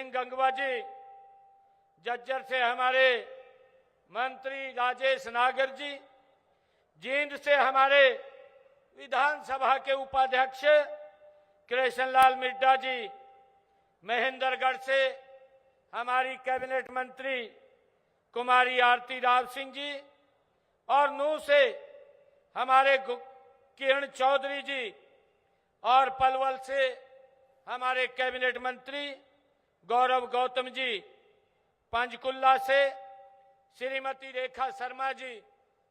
सिंह गंगवा जी, जज्जर से हमारे मंत्री राजेश नागर जी, जींद से हमारे विधानसभा के उपाध्यक्ष कृष्णलाल मिड्डा जी, महेंद्रगढ़ से हमारी कैबिनेट मंत्री कुमारी आरती राव सिंह जी और नूह से हमारे किरण चौधरी जी और पलवल से हमारे कैबिनेट मंत्री गौरव गौतम जी, पंचकुला से श्रीमती रेखा शर्मा जी,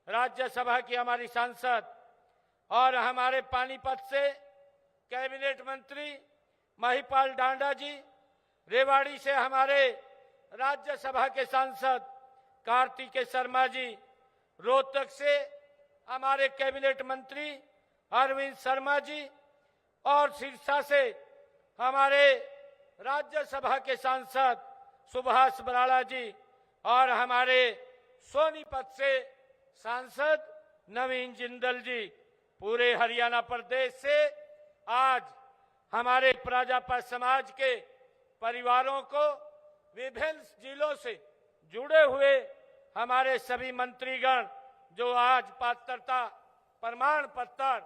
राज्यसभा की हमारी सांसद, और हमारे पानीपत से कैबिनेट मंत्री महिपाल डांडा जी, रेवाड़ी से हमारे राज्यसभा के सांसद कार्तिकेय शर्मा जी, रोहतक से हमारे कैबिनेट मंत्री अरविंद शर्मा जी और सिरसा से हमारे राज्यसभा के सांसद सुभाष बराड़ा जी और हमारे सोनीपत से सांसद नवीन जिंदल जी। पूरे हरियाणा प्रदेश से आज हमारे प्रजापति समाज के परिवारों को विभिन्न जिलों से जुड़े हुए हमारे सभी मंत्रीगण जो आज पात्रता प्रमाण पत्र,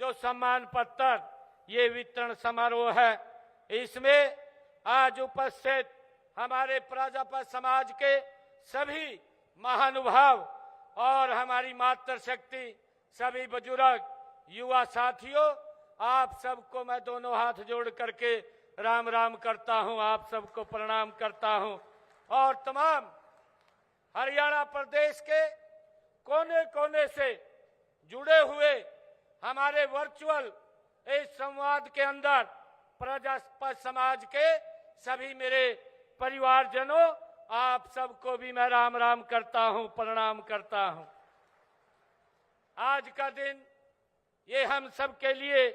जो सम्मान पत्र, ये वितरण समारोह है, इसमें आज उपस्थित हमारे प्रजापति समाज के सभी महानुभाव और हमारी मातृशक्ति, सभी बुजुर्ग, युवा साथियों, आप सबको मैं दोनों हाथ जोड़ करके राम राम करता हूं, आप सबको प्रणाम करता हूं और तमाम हरियाणा प्रदेश के कोने कोने से जुड़े हुए हमारे वर्चुअल इस संवाद के अंदर प्रजापति समाज के सभी मेरे परिवारजनों, आप सबको भी मैं राम राम करता हूं, प्रणाम करता हूं। आज का दिन ये हम सब के लिए,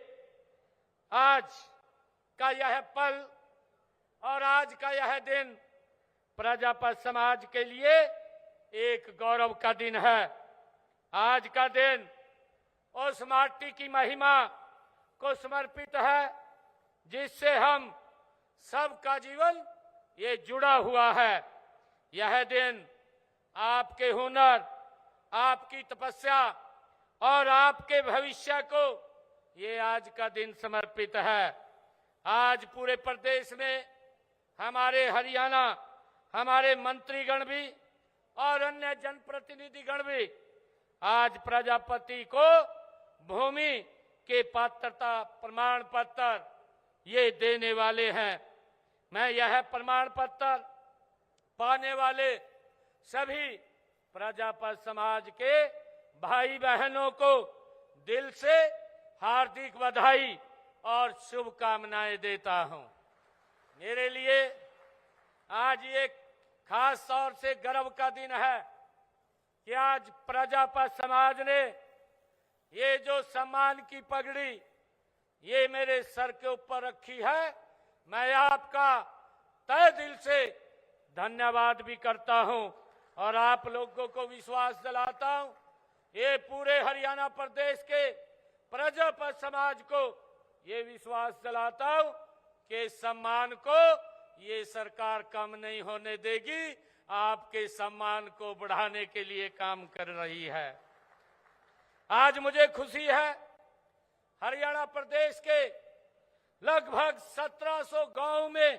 आज का यह पल और आज का यह दिन प्रजापति समाज के लिए एक गौरव का दिन है। आज का दिन उस माटी की महिमा को समर्पित है जिससे हम सबका जीवन ये जुड़ा हुआ है। यह दिन आपके हुनर, आपकी तपस्या और आपके भविष्य को ये आज का दिन समर्पित है। आज पूरे प्रदेश में हमारे हरियाणा, हमारे मंत्रीगण भी और अन्य जनप्रतिनिधिगण भी आज प्रजापति को भूमि के पात्रता प्रमाण पत्र ये देने वाले हैं। मैं यह प्रमाण पत्र पाने वाले सभी प्रजापति समाज के भाई बहनों को दिल से हार्दिक बधाई और शुभकामनाएं देता हूं। मेरे लिए आज ये खास तौर से गर्व का दिन है कि आज प्रजापति समाज ने ये जो सम्मान की पगड़ी ये मेरे सर के ऊपर रखी है, मैं आपका तहे दिल से धन्यवाद भी करता हूं और आप लोगों को विश्वास दिलाता हूं, ये पूरे हरियाणा प्रदेश के प्रजापति समाज को ये विश्वास दिलाता हूं कि सम्मान को ये सरकार कम नहीं होने देगी, आपके सम्मान को बढ़ाने के लिए काम कर रही है। आज मुझे खुशी है, हरियाणा प्रदेश के लगभग 1700 गांव में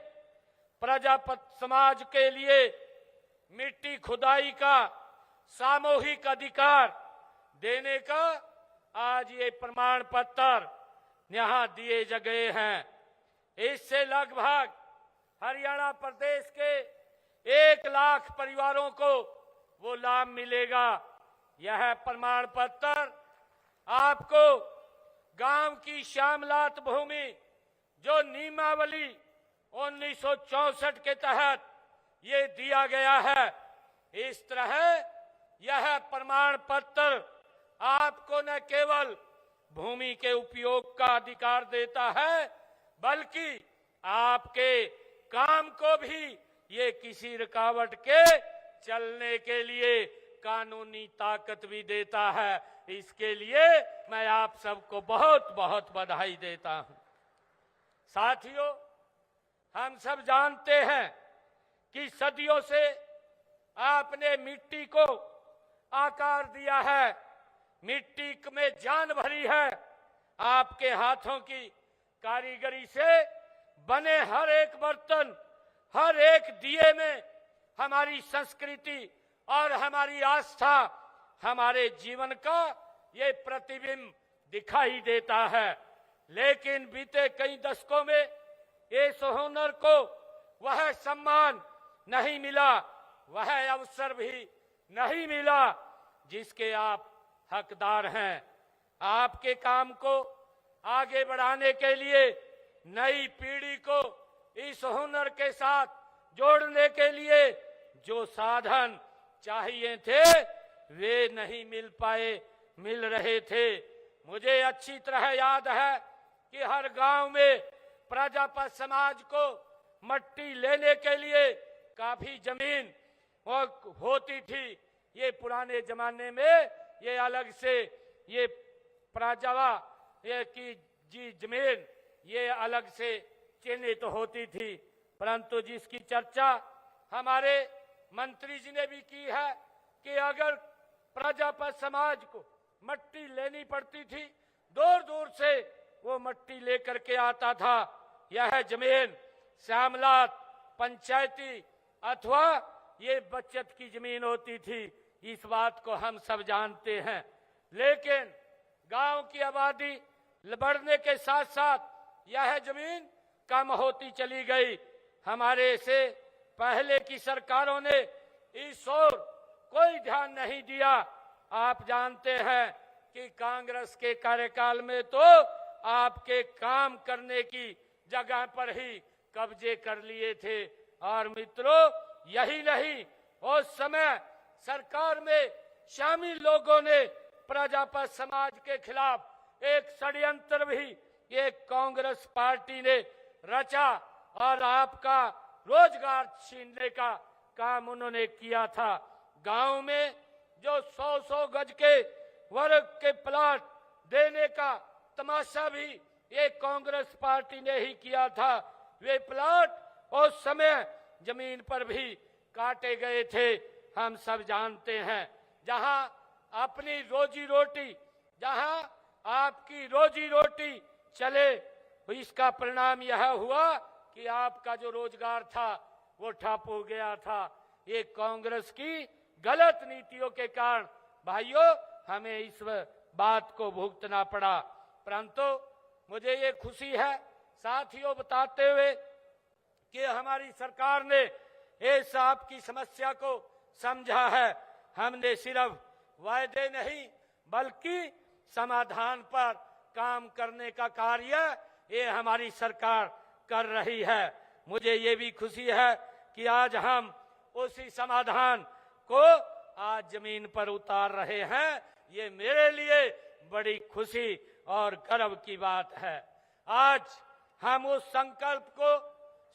प्रजापति समाज के लिए मिट्टी खुदाई का सामूहिक अधिकार देने का आज ये प्रमाण पत्र यहां दिए गए हैं। इससे लगभग हरियाणा प्रदेश के 1 लाख परिवारों को वो लाभ मिलेगा। यह प्रमाण पत्र आपको गांव की श्यामलात भूमि जो नियमावली 1964 के तहत ये दिया गया है, इस तरह यह प्रमाण पत्र आपको न केवल भूमि के उपयोग का अधिकार देता है, बल्कि आपके काम को भी ये किसी रुकावट के चलने के लिए कानूनी ताकत भी देता है। इसके लिए मैं आप सबको बहुत बहुत बधाई देता हूं। साथियों, हम सब जानते हैं कि सदियों से आपने मिट्टी को आकार दिया है, मिट्टी में जान भरी है। आपके हाथों की कारीगरी से बने हर एक बर्तन, हर एक दिए में हमारी संस्कृति और हमारी आस्था, हमारे जीवन का ये प्रतिबिंब दिखाई देता है। लेकिन बीते कई दशकों में इस हुनर को वह सम्मान नहीं मिला, वह अवसर भी नहीं मिला जिसके आप हकदार हैं। आपके काम को आगे बढ़ाने के लिए नई पीढ़ी को इस हुनर के साथ जोड़ने के लिए जो साधन चाहिए थे वे नहीं मिल पाए, मिल रहे थे। मुझे अच्छी तरह याद है कि हर गांव में प्रजापत समाज को मट्टी लेने के लिए काफी जमीन होती थी। ये पुराने जमाने में ये अलग से ये प्रजावा ये की जी जमीन ये अलग से चिन्हित तो होती थी, परंतु जिसकी चर्चा हमारे मंत्री जी ने भी की है कि अगर प्रजापत समाज को मट्टी लेनी पड़ती थी, दूर दूर से वो मट्टी लेकर के आता था। यह जमीन श्यामलात पंचायती अथवा ये बचत की जमीन होती थी, इस बात को हम सब जानते हैं। लेकिन गांव की आबादी बढ़ने के साथ साथ यह जमीन कम होती चली गई। हमारे से पहले की सरकारों ने इस ओर कोई ध्यान नहीं दिया। आप जानते हैं कि कांग्रेस के कार्यकाल में तो आपके काम करने की जगह पर ही कब्जे कर लिए थे। और मित्रों, यही नहीं, उस समय सरकार में शामिल लोगों ने प्रजापत समाज के खिलाफ एक षड्यंत्र भी एक कांग्रेस पार्टी ने रचा और आपका रोजगार छीनने का काम उन्होंने किया था। गांव में जो 100-100 गज के वर्ग के प्लाट देने का तमाशा भी एक कांग्रेस पार्टी ने ही किया था। वे प्लाट उस समय जमीन पर भी काटे गए थे, हम सब जानते हैं। जहां अपनी रोजी रोटी, जहां आपकी रोजी रोटी चले, इसका परिणाम यह हुआ कि आपका जो रोजगार था वो ठप हो गया था। ये कांग्रेस की गलत नीतियों के कारण भाइयों हमें इस बात को भुगतना पड़ा। परंतु मुझे ये खुशी है साथियों बताते हुए कि हमारी सरकार ने इस आपकी समस्या को समझा है। हमने सिर्फ वायदे नहीं बल्कि समाधान पर काम करने का कार्य ये हमारी सरकार कर रही है। मुझे ये भी खुशी है कि आज हम उसी समाधान को आज जमीन पर उतार रहे हैं। ये मेरे लिए बड़ी खुशी और गर्व की बात है। आज हम उस संकल्प को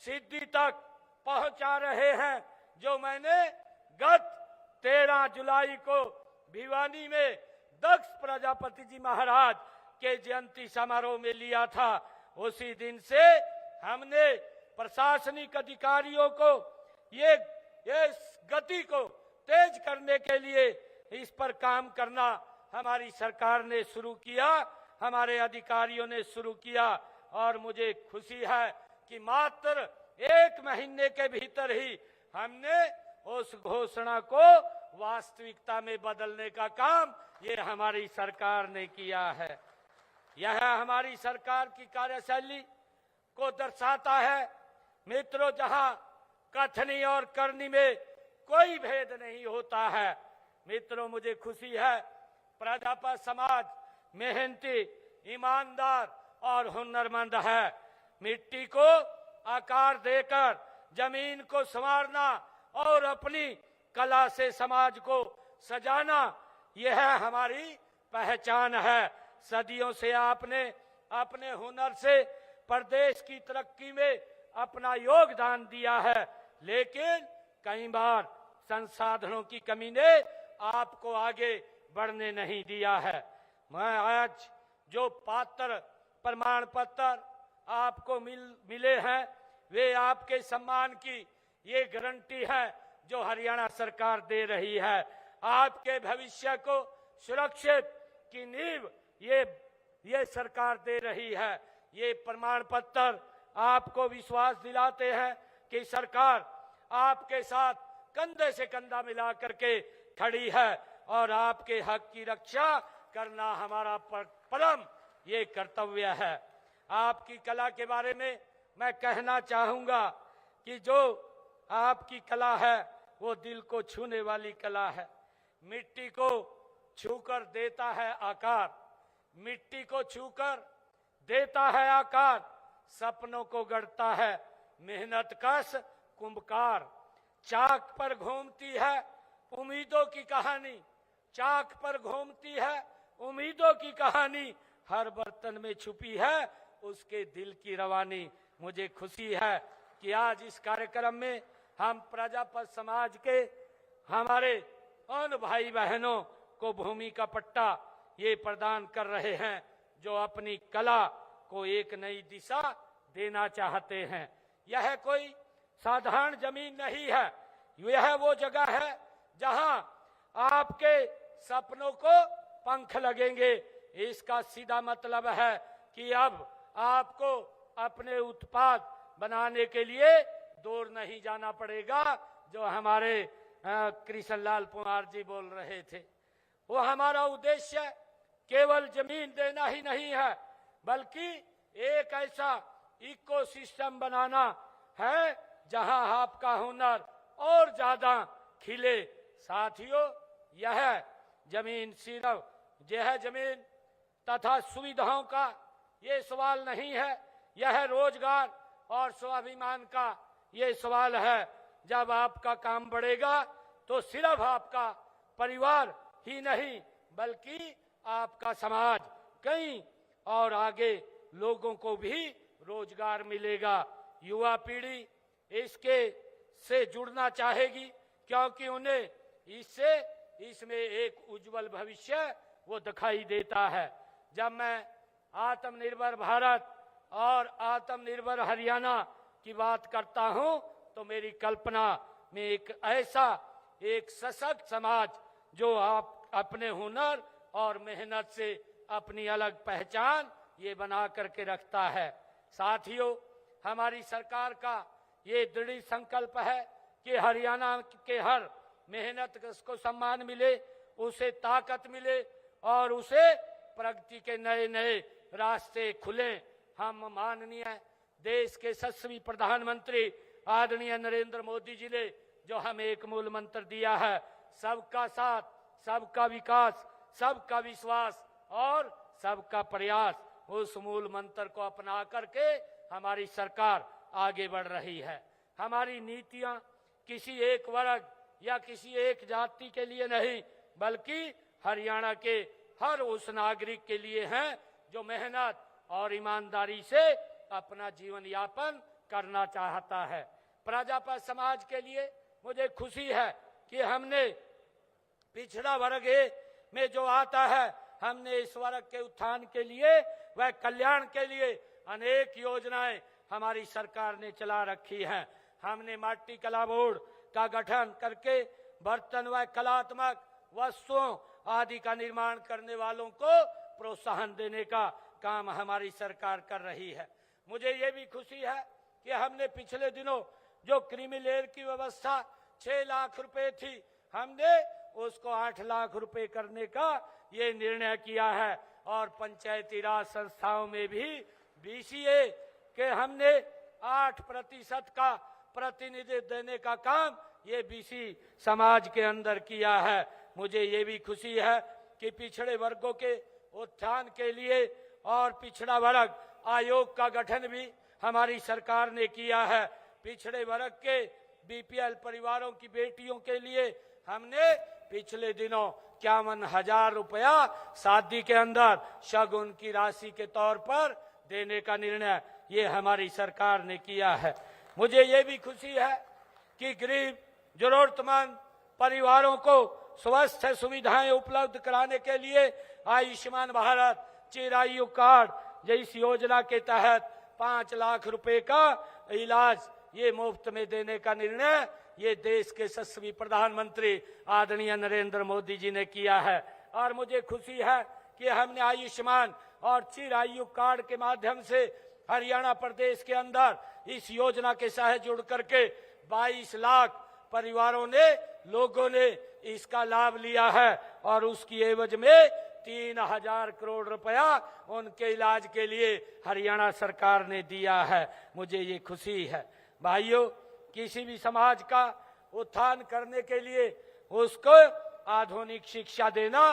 सिद्धि तक पहुंचा रहे हैं जो मैंने गत 13 जुलाई को भिवानी में दक्ष प्रजापति जी महाराज के जयंती समारोह में लिया था। उसी दिन से हमने प्रशासनिक अधिकारियों को ये गति को तेज करने के लिए इस पर काम करना हमारी सरकार ने शुरू किया, हमारे अधिकारियों ने शुरू किया। और मुझे खुशी है कि मात्र 1 महीने के भीतर ही हमने उस घोषणा को वास्तविकता में बदलने का काम ये हमारी सरकार ने किया है। यह हमारी सरकार की कार्यशैली को दर्शाता है। मित्रों, जहां कथनी और करनी में कोई भेद नहीं होता है। मित्रों, मुझे खुशी है प्रजापत समाज मेहनती, ईमानदार और हुनरमंद है। मिट्टी को आकार देकर जमीन को संवारना और अपनी कला से समाज को सजाना, यह हमारी पहचान है। सदियों से आपने अपने हुनर से प्रदेश की तरक्की में अपना योगदान दिया है, लेकिन कई बार संसाधनों की कमी ने आपको आगे बढ़ने नहीं दिया है। मैं आज जो पात्र प्रमाण पत्र आपको मिले हैं, वे आपके सम्मान की ये गारंटी है जो हरियाणा सरकार दे रही है। आपके भविष्य को सुरक्षित की नींव ये सरकार दे रही है। ये प्रमाण पत्र आपको विश्वास दिलाते हैं कि सरकार आपके साथ कंधे से कंधा मिला करके खड़ी है और आपके हक की रक्षा करना हमारा परम ये कर्तव्य है। आपकी कला के बारे में मैं कहना चाहूंगा कि जो आपकी कला है वो दिल को छूने वाली कला है। मिट्टी को छूकर देता है आकार, मिट्टी को छूकर देता है आकार, सपनों को गढ़ता है मेहनत कश कुंभकार। चाक पर घूमती है उम्मीदों की कहानी, चाक पर घूमती है उम्मीदों की कहानी, हर बर्तन में छुपी है उसके दिल की रवानी। मुझे खुशी है कि आज इस कार्यक्रम में हम प्रजापत समाज के हमारे उन भाई बहनों को भूमि का पट्टा ये प्रदान कर रहे हैं जो अपनी कला को एक नई दिशा देना चाहते हैं। यह कोई साधारण जमीन नहीं है, यह वो जगह है जहां आपके सपनों को पंख लगेंगे। इसका सीधा मतलब है कि अब आपको अपने उत्पाद बनाने के लिए दूर नहीं जाना पड़ेगा। जो हमारे कृष्णलाल कुमार जी बोल रहे थे, वो हमारा उद्देश्य केवल जमीन देना ही नहीं है बल्कि एक ऐसा इकोसिस्टम बनाना है जहां आपका हुनर और ज्यादा खिले। साथियों, यह जमीन सिर्फ यह जमीन तथा सुविधाओं का ये सवाल नहीं है, यह रोजगार और स्वाभिमान का ये सवाल है। जब आपका काम बढ़ेगा तो सिर्फ आपका परिवार ही नहीं बल्कि आपका समाज कई और आगे लोगों को भी रोजगार मिलेगा। युवा पीढ़ी इसके से जुड़ना चाहेगी क्योंकि उन्हें इसमें एक उज्जवल भविष्य वो दिखाई देता है। जब मैं आत्मनिर्भर भारत और आत्मनिर्भर हरियाणा की बात करता हूं तो मेरी कल्पना में एक ऐसा एक सशक्त समाज जो आप अपने हुनर और मेहनत से अपनी अलग पहचान ये बना करके रखता है। साथियों, हमारी सरकार का ये दृढ़ संकल्प है कि हरियाणा के हर मेहनत को सम्मान मिले, उसे ताकत मिले और उसे प्रगति के नए नए रास्ते खुले। हम माननीय देश के यशस्वी प्रधानमंत्री आदरणीय नरेंद्र मोदी जी ने जो हमें एक मूल मंत्र दिया है, सबका साथ, सबका विकास, सबका विश्वास और सबका प्रयास, उस मूल मंत्र को अपना करके हमारी सरकार आगे बढ़ रही है। हमारी नीतियां किसी एक वर्ग या किसी एक जाति के लिए नहीं बल्कि हरियाणा के हर उस नागरिक के लिए हैं जो मेहनत और ईमानदारी से अपना जीवन यापन करना चाहता है। प्रजापत समाज के लिए मुझे खुशी है कि हमने पिछड़ा वर्ग में जो आता है, हमने इस वर्ग के उत्थान के लिए व कल्याण के लिए अनेक योजनाएं हमारी सरकार ने चला रखी हैं। हमने माटी कला बोर्ड का गठन करके बर्तन व कलात्मक वस्तुओं आदि का निर्माण करने वालों को प्रोत्साहन देने का काम हमारी सरकार कर रही है। मुझे ये भी खुशी है कि हमने पिछले दिनों जो क्रीमी लेयर की व्यवस्था 6 लाख रुपए थी, हमने उसको 8 लाख रुपए करने का ये निर्णय किया है और पंचायती राज संस्थाओं में भी बीसीए के हमने 8% का प्रतिनिधित्व देने का काम ये बीसी समाज के अंदर किया है। मुझे ये भी खुशी है कि पिछड़े वर्गों के उत्थान के लिए और पिछड़ा वर्ग आयोग का गठन भी हमारी सरकार ने किया है। पिछड़े वर्ग के बीपीएल परिवारों की बेटियों के लिए हमने पिछले दिनों 51,000 रुपया शादी के अंदर शगुन की राशि के तौर पर देने का निर्णय ये हमारी सरकार ने किया है। मुझे ये भी खुशी है कि गरीब जरूरतमंद परिवारों को स्वास्थ्य सुविधाएं उपलब्ध कराने के लिए आयुष्मान भारत चिरायु कार्ड जैसी योजना के तहत 5 लाख रुपए का इलाज ये मुफ्त में देने का निर्णय ये देश के यशस्वी प्रधानमंत्री आदरणीय नरेंद्र मोदी जी ने किया है। और मुझे खुशी है कि हमने आयुष्मान और चिरायु कार्ड के माध्यम से हरियाणा प्रदेश के अंदर इस योजना के साथ जुड़ करके 22 लाख परिवारों ने, लोगों ने इसका लाभ लिया है और उसकी एवज में 3000 करोड़ रुपया उनके इलाज के लिए हरियाणा सरकार ने दिया है। मुझे ये खुशी है। भाइयों, किसी भी समाज का उत्थान करने के लिए उसको आधुनिक शिक्षा देना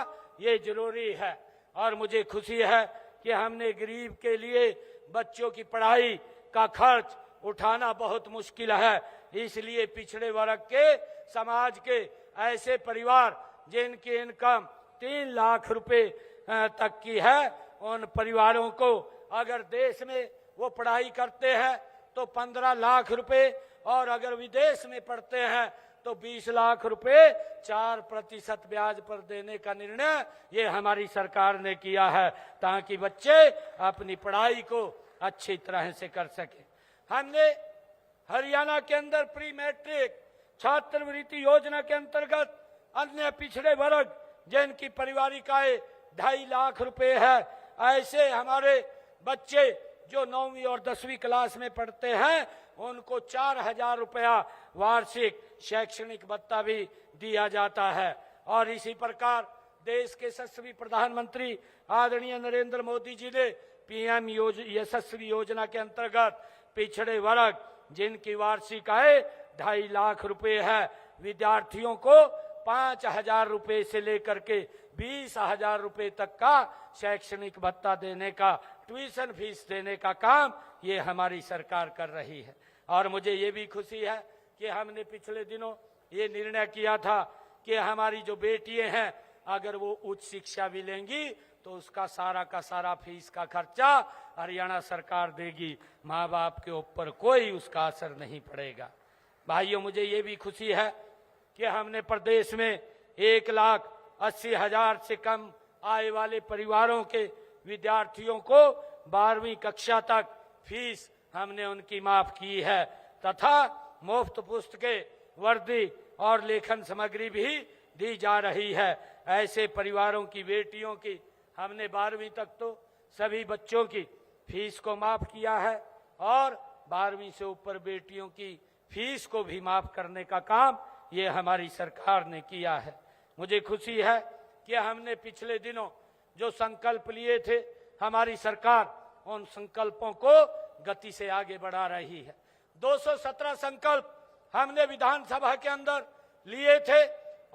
ये जरूरी है। और मुझे खुशी है कि हमने गरीब के लिए बच्चों की पढ़ाई का खर्च उठाना बहुत मुश्किल है, इसलिए पिछड़े वर्ग के समाज के ऐसे परिवार जिनकी इनकम 3 लाख रुपए तक की है, उन परिवारों को अगर देश में वो पढ़ाई करते हैं तो 15 लाख रुपए और अगर विदेश में पढ़ते हैं तो 20 लाख रुपए 4% ब्याज पर देने का निर्णय ये हमारी सरकार ने किया है, ताकि बच्चे अपनी पढ़ाई को अच्छी तरह से कर सके। हमने हरियाणा के अंदर प्री मैट्रिक छात्रवृत्ति योजना के अंतर्गत अन्य पिछड़े वर्ग जिनकी पारिवारिक आय 2.5 लाख रुपए है, ऐसे हमारे बच्चे जो 9वीं और 10वीं क्लास में पढ़ते हैं उनको 4000 रुपया वार्षिक शैक्षणिक भत्ता भी दिया जाता है। और इसी प्रकार देश के यशस्वी प्रधानमंत्री आदरणीय नरेंद्र मोदी जी ने पीएम यशस्वी योजना के अंतर्गत पिछड़े वर्ग जिनकी वार्षिक आय 2.5 लाख रुपए है, विद्यार्थियों को 5000 रुपए से लेकर के 20,000 रुपए तक का शैक्षणिक भत्ता देने का, ट्यूशन फीस देने का काम ये हमारी सरकार कर रही है। और मुझे ये भी खुशी है कि हमने पिछले दिनों ये निर्णय किया था कि हमारी जो बेटियां हैं अगर वो उच्च शिक्षा भी लेंगी तो उसका सारा का सारा फीस का खर्चा हरियाणा सरकार देगी, माँ बाप के ऊपर कोई उसका असर नहीं पड़ेगा। भाइयों, मुझे ये भी खुशी है कि हमने प्रदेश में 1,80,000 से कम आय वाले परिवारों के विद्यार्थियों को 12वीं कक्षा तक फीस हमने उनकी माफ की है तथा मुफ्त पुस्तकें, वर्दी और लेखन सामग्री भी दी जा रही है। ऐसे परिवारों की बेटियों की हमने 12वीं तक तो सभी बच्चों की फीस को माफ किया है और 12वीं से ऊपर बेटियों की फीस को भी माफ करने का काम ये हमारी सरकार ने किया है। मुझे खुशी है कि हमने पिछले दिनों जो संकल्प लिए थे, हमारी सरकार उन संकल्पों को गति से आगे बढ़ा रही है। 217 संकल्प हमने विधानसभा के अंदर लिए थे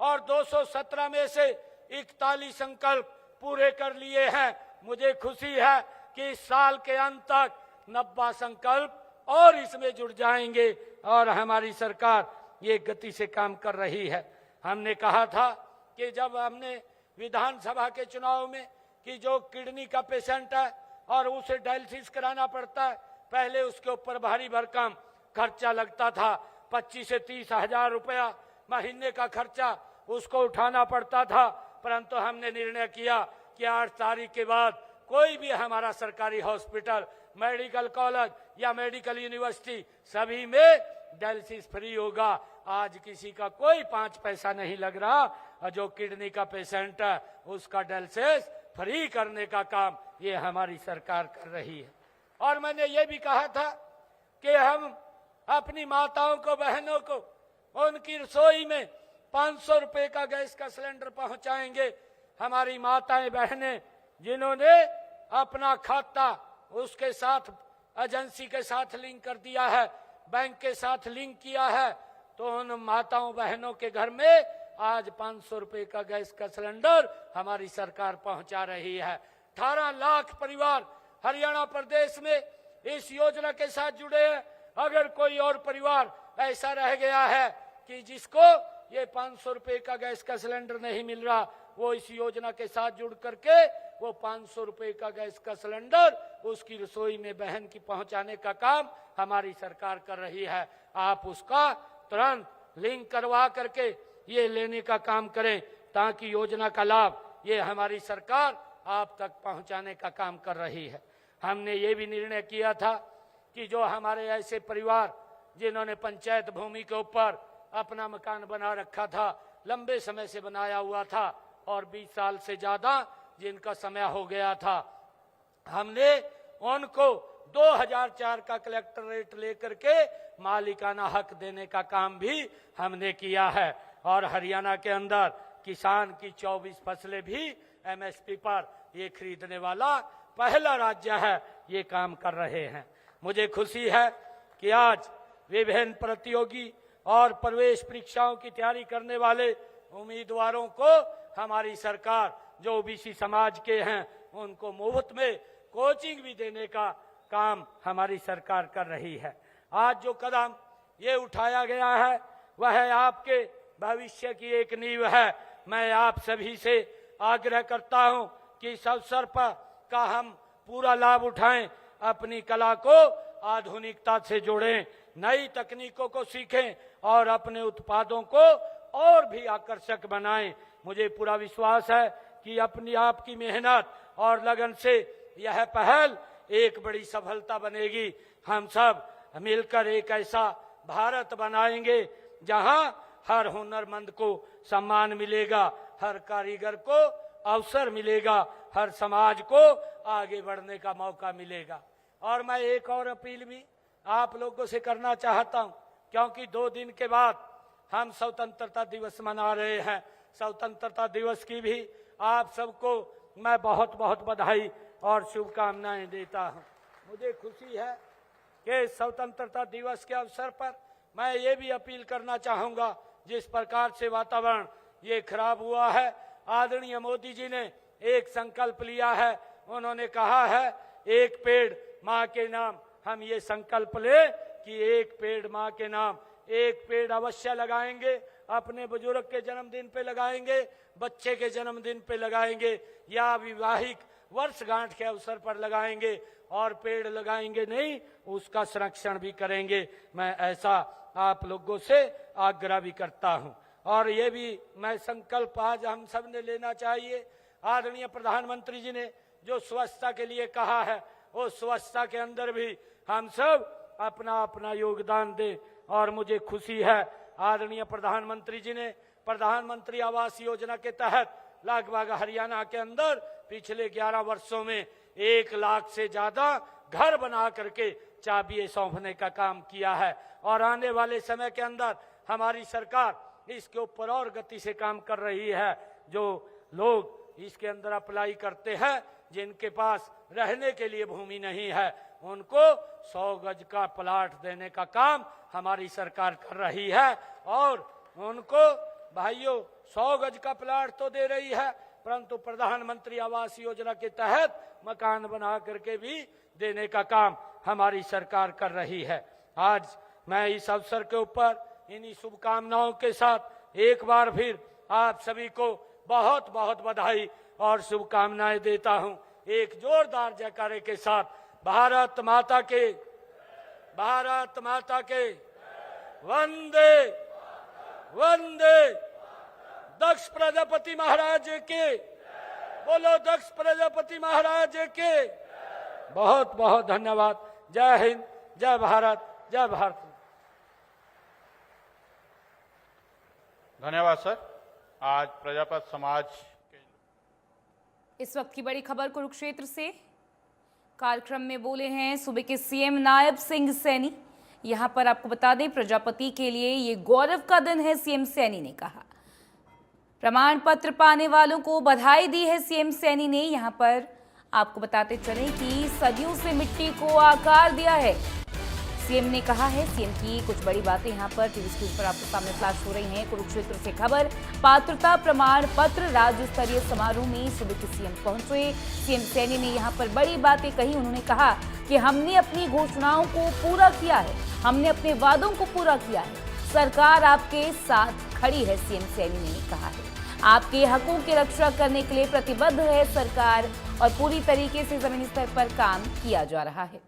और 217 में से 41 संकल्प पूरे कर लिए हैं। मुझे खुशी है कि इस साल के अंत तक 90 संकल्प और इसमें जुड़ जाएंगे और हमारी सरकार ये गति से काम कर रही है। हमने कहा था कि जब हमने विधानसभा के चुनाव में कि जो किडनी का पेशेंट है और उसे डायलिसिस कराना पड़ता है, पहले उसके ऊपर भारी भरकम खर्चा लगता था, 25 से 30 हजार रुपया महीने का खर्चा उसको उठाना पड़ता था। परंतु हमने निर्णय किया कि 8 तारीख के बाद कोई भी हमारा सरकारी हॉस्पिटल, मेडिकल कॉलेज या मेडिकल यूनिवर्सिटी सभी में डायलिसिस फ्री होगा। आज किसी का कोई 5 पैसा नहीं लग रहा और जो किडनी का पेशेंट है उसका डायलिसिस फ्री करने का काम ये हमारी सरकार कर रही है। और मैंने ये भी कहा था कि हम अपनी माताओं को, बहनों को उनकी रसोई में 500 रुपए का गैस का सिलेंडर पहुंचाएंगे। हमारी माताएं बहनें जिन्होंने अपना खाता उसके साथ एजेंसी के साथ लिंक कर दिया है, बैंक के साथ लिंक किया है, तो उन माताओं बहनों के घर में आज 500 रुपए का गैस का सिलेंडर हमारी सरकार पहुंचा रही है। 18 लाख परिवार हरियाणा प्रदेश में इस योजना के साथ जुड़े हैं। अगर कोई और परिवार ऐसा रह गया है कि जिसको ये 500 रुपए का गैस का सिलेंडर नहीं मिल रहा, वो इस योजना के साथ जुड़ करके वो 500 रुपए का गैस का सिलेंडर उसकी रसोई में बहन की पहुंचाने का काम हमारी सरकार कर रही है। आप उसका तुरंत लिंक करवा करके ये लेने का काम करें ताकि योजना का लाभ ये हमारी सरकार आप तक पहुंचाने का काम कर रही है। हमने ये भी निर्णय किया था कि जो हमारे ऐसे परिवार जिन्होंने पंचायत भूमि के ऊपर अपना मकान बना रखा था, लंबे समय से बनाया हुआ था और 20 साल से ज्यादा जिनका समय हो गया था, हमने उनको 2004 का कलेक्टरेट लेकर के मालिकाना हक देने का काम भी हमने किया है। और हरियाणा के अंदर किसान की 24 फसलें भी एमएसपी पर ये खरीदने वाला पहला राज्य है, ये काम कर रहे हैं। मुझे खुशी है कि आज विभिन्न प्रतियोगी और प्रवेश परीक्षाओं की तैयारी करने वाले उम्मीदवारों को हमारी सरकार, जो ओबीसी समाज के हैं, उनको मुफ्त में कोचिंग भी देने का काम हमारी सरकार कर रही है। आज जो कदम ये उठाया गया है वह आपके भविष्य की एक नींव है। मैं आप सभी से आग्रह करता हूं कि इस अवसर पर का हम पूरा लाभ उठाएं, अपनी कला को आधुनिकता से जोड़ें, नई तकनीकों को सीखें और अपने उत्पादों को और भी आकर्षक बनाएं। मुझे पूरा विश्वास है कि अपनी आपकी मेहनत और लगन से यह पहल एक बड़ी सफलता बनेगी। हम सब मिलकर एक ऐसा भारत बनाएंगे जहां हर हुनरमंद को सम्मान मिलेगा, हर कारीगर को अवसर मिलेगा, हर समाज को आगे बढ़ने का मौका मिलेगा। और मैं एक और अपील भी आप लोगों से करना चाहता हूं, क्योंकि 2 दिन के बाद हम स्वतंत्रता दिवस मना रहे हैं। स्वतंत्रता दिवस की भी आप सबको मैं बहुत बहुत बधाई और शुभकामनाएं देता हूं। मुझे खुशी है कि स्वतंत्रता दिवस के अवसर पर मैं ये भी अपील करना चाहूंगा, जिस प्रकार से वातावरण ये खराब हुआ है, आदरणीय मोदी जी ने एक संकल्प लिया है। उन्होंने कहा है एक पेड़ माँ के नाम। हम ये संकल्प ले कि एक पेड़ माँ के नाम, एक पेड़ अवश्य लगाएंगे। अपने बुजुर्ग के जन्मदिन पे लगाएंगे, बच्चे के जन्मदिन पे लगाएंगे या विवाहिक वर्षगांठ के अवसर पर लगाएंगे। और पेड़ लगाएंगे नहीं, उसका संरक्षण भी करेंगे। मैं ऐसा आप लोगों से आग्रह भी करता हूं। और ये भी मैं संकल्प आज हम सब ने लेना चाहिए। आदरणीय प्रधानमंत्री जी ने जो स्वच्छता के लिए कहा है, वो स्वच्छता के अंदर भी हम सब अपना अपना योगदान दें। और मुझे खुशी है आदरणीय प्रधानमंत्री जी ने प्रधानमंत्री आवास योजना के तहत लगभग हरियाणा के अंदर पिछले 11 वर्षों में 1 लाख से ज्यादा घर बना करके चाबियां सौंपने का काम किया है। और आने वाले समय के अंदर हमारी सरकार इसके ऊपर और गति से काम कर रही है। जो लोग इसके अंदर अप्लाई करते हैं, जिनके पास रहने के लिए भूमि नहीं है, उनको 100 गज का प्लाट देने का काम हमारी सरकार कर रही है। और उनको भाइयों 100 गज का प्लाट तो दे रही है, परंतु प्रधानमंत्री आवास योजना के तहत मकान बना करके भी देने का काम हमारी सरकार कर रही है। आज मैं इस अवसर के ऊपर इन्हीं शुभकामनाओं के साथ एक बार फिर आप सभी को बहुत बहुत बधाई और शुभकामनाएं देता हूं। एक जोरदार जयकारे के साथ भारत माता के, भारत माता के, वंदे वंदे, दक्ष प्रजापति महाराज के, बोलो दक्ष प्रजापति महाराज के। बहुत बहुत धन्यवाद। जय हिंद, जय भारत, जय भारत। धन्यवाद सर। आज प्रजापत समाज इस वक्त की बड़ी खबर कुरुक्षेत्र से कार्यक्रम में बोले हैं सूबे के सीएम नायब सिंह सैनी। यहां पर आपको बता दें, प्रजापति के लिए ये गौरव का दिन है, सीएम सैनी ने कहा। प्रमाण पत्र पाने वालों को बधाई दी है सीएम सैनी ने। यहां पर आपको बताते चलें कि सदियों से मिट्टी को आकार दिया है, सीएम ने कहा है। सीएम की कुछ बड़ी बातें यहां पर टीवी स्क्रीन पर आपके सामने फ्लैश हो रही हैं। कुरुक्षेत्र से खबर, पात्रता प्रमाण पत्र राज्य स्तरीय समारोह में सूबे के सीएम पहुंचे। सीएम सैनी ने यहां पर बड़ी बातें कही। उन्होंने कहा कि हमने अपनी घोषणाओं को पूरा किया है, हमने अपने वादों को पूरा किया है, सरकार आपके साथ खड़ी है, सीएम सैनी ने कहा है। आपके हकों की रक्षा करने के लिए प्रतिबद्ध है सरकार और पूरी तरीके से जमीनी स्तर पर काम किया जा रहा है।